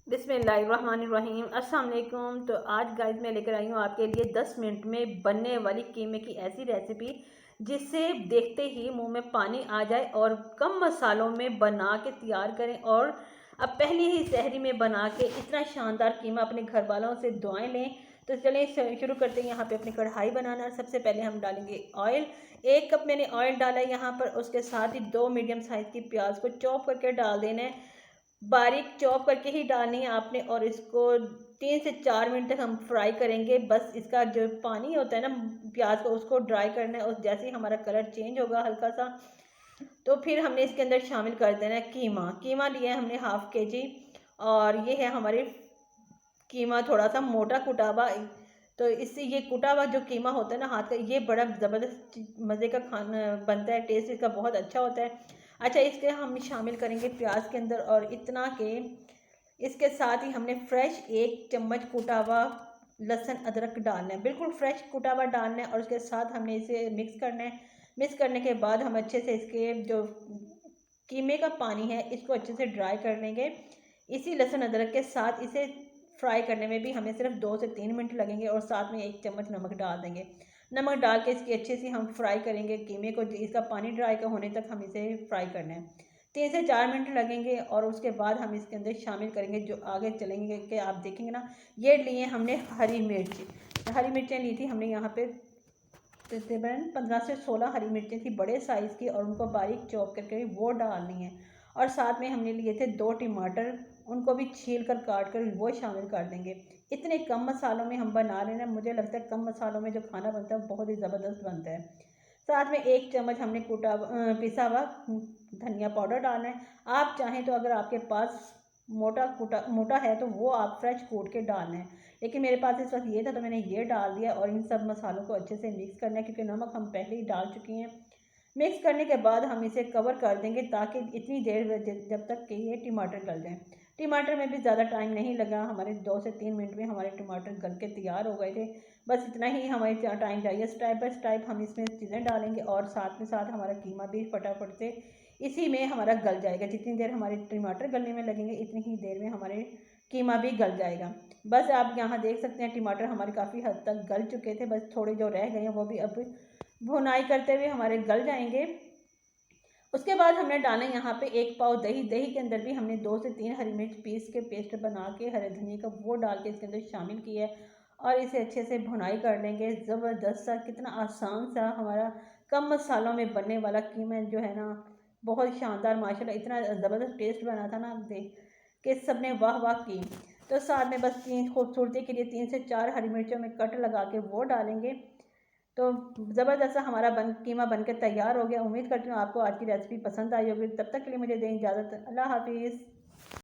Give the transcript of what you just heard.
बिस्मिल्लाहिर्रहमानिर्रहीम। अस्सलाम वालेकुम। तो आज गाइस मैं लेकर आई हूँ आपके लिए 10 मिनट में बनने वाली कीमे की ऐसी रेसिपी जिससे देखते ही मुंह में पानी आ जाए और कम मसालों में बना के तैयार करें और अब पहली ही सहरी में बना के इतना शानदार कीमा अपने घर वालों से दुआएं लें। तो चलिए शुरू करते हैं। यहाँ पे अपनी कढ़ाई बनाना। सबसे पहले हम डालेंगे ऑयल। 1 कप मैंने ऑयल डाला है यहाँ पर। उसके साथ ही 2 मीडियम साइज़ की प्याज को चॉप करके डाल देना है। बारीक चॉप करके ही डालनी है आपने और इसको 3 से 4 मिनट तक हम फ्राई करेंगे। बस इसका जो पानी होता है ना प्याज का उसको ड्राई करना है और जैसे ही हमारा कलर चेंज होगा हल्का सा तो फिर हमने इसके अंदर शामिल कर देना है कीमा। कीमा लिया है हमने ½ kg और ये है हमारे कीमा थोड़ा सा मोटा कुटा हुआ। तो इससे ये कुटा हुआ जो कीमा होता है ना हाथ का, ये बड़ा ज़बरदस्त मज़े का खाना बनता है। टेस्ट इसका बहुत अच्छा होता है। अच्छा, इसके हम शामिल करेंगे प्याज के अंदर और इतना के इसके साथ ही हमने फ्रेश 1 चम्मच कुटा हुआ लहसुन अदरक डालना है। बिल्कुल फ्रेश कुटा हुआ डालना है और उसके साथ हमने इसे मिक्स करना है। मिक्स करने के बाद हम अच्छे से इसके जो कीमे का पानी है इसको अच्छे से ड्राई कर लेंगे। इसी लहसुन अदरक के साथ इसे फ्राई करने में भी हमें सिर्फ 2 से 3 मिनट लगेंगे और साथ में 1 चम्मच नमक डाल देंगे। नमक डाल के इसकी अच्छे से हम फ्राई करेंगे कीमे को। इसका पानी ड्राई का होने तक हम इसे फ्राई करना है। 3 से 4 मिनट लगेंगे और उसके बाद हम इसके अंदर शामिल करेंगे जो आगे चलेंगे कि आप देखेंगे ना, ये लिए हमने हरी मिर्चें ली थी हमने यहाँ पे तकरीबन 15 से 16 हरी मिर्चें थी बड़े साइज़ की और उनको बारीक चॉप करके वो डालनी है। और साथ में हमने लिए थे 2 टमाटर, उनको भी छील कर काट कर वो शामिल कर देंगे। इतने कम मसालों में हम बना रहे हैं, मुझे लगता है कम मसालों में जो खाना बनता है बहुत ही ज़बरदस्त बनता है। साथ में 1 चम्मच हमने पिसा हुआ धनिया पाउडर डालना है। आप चाहें तो अगर आपके पास मोटा है तो वो आप फ्रेश कूट के डालना है, लेकिन मेरे पास इस वक्त ये था तो मैंने ये डाल दिया। और इन सब मसालों को अच्छे से मिक्स करना है क्योंकि नमक हम पहले ही डाल चुके हैं। मिक्स करने के बाद हम इसे कवर कर देंगे ताकि इतनी देर जब तक कि ये टमाटर गल जाए। टमाटर में भी ज़्यादा टाइम नहीं लगा, हमारे 2 से 3 मिनट में हमारे टमाटर गल के तैयार हो गए थे। बस इतना ही हमारे टाइम चाहिए। स्टेप बाय स्टेप हम इसमें चीज़ें डालेंगे और साथ में साथ हमारा कीमा भी फटाफट से इसी में हमारा गल जाएगा। जितनी देर हमारे टमाटर गलने में लगेंगे इतनी ही देर में हमारे कीमा भी गल जाएगा। बस आप यहाँ देख सकते हैं टमाटर हमारे काफ़ी हद तक गल चुके थे, बस थोड़े जो रह गए हैं वो भी अब भुनाई करते हुए हमारे गल जाएंगे। उसके बाद हमने डाला यहाँ पे 1 पाव दही। दही के अंदर भी हमने 2 से 3 हरी मिर्च पीस के पेस्ट बना के हरे धनिया का वो डाल के इसके अंदर शामिल किया है और इसे अच्छे से भुनाई कर लेंगे। ज़बरदस्त सा, कितना आसान सा हमारा कम मसालों में बनने वाला कीमा जो है ना, बहुत शानदार माशाल्लाह। इतना ज़बरदस्त टेस्ट बना था ना देख के सब ने वाह वाह की। तो साथ में बस 3 खूबसूरती के लिए 3 से 4 हरी मिर्चों में कट लगा के वो डालेंगे। तो ज़बरदस्त हमारा कीमा बनकर तैयार हो गया। उम्मीद करती हूँ आपको आज की रेसिपी पसंद आई होगी। तब तक के लिए मुझे दें इजाज़त। अल्लाह हाफिज़।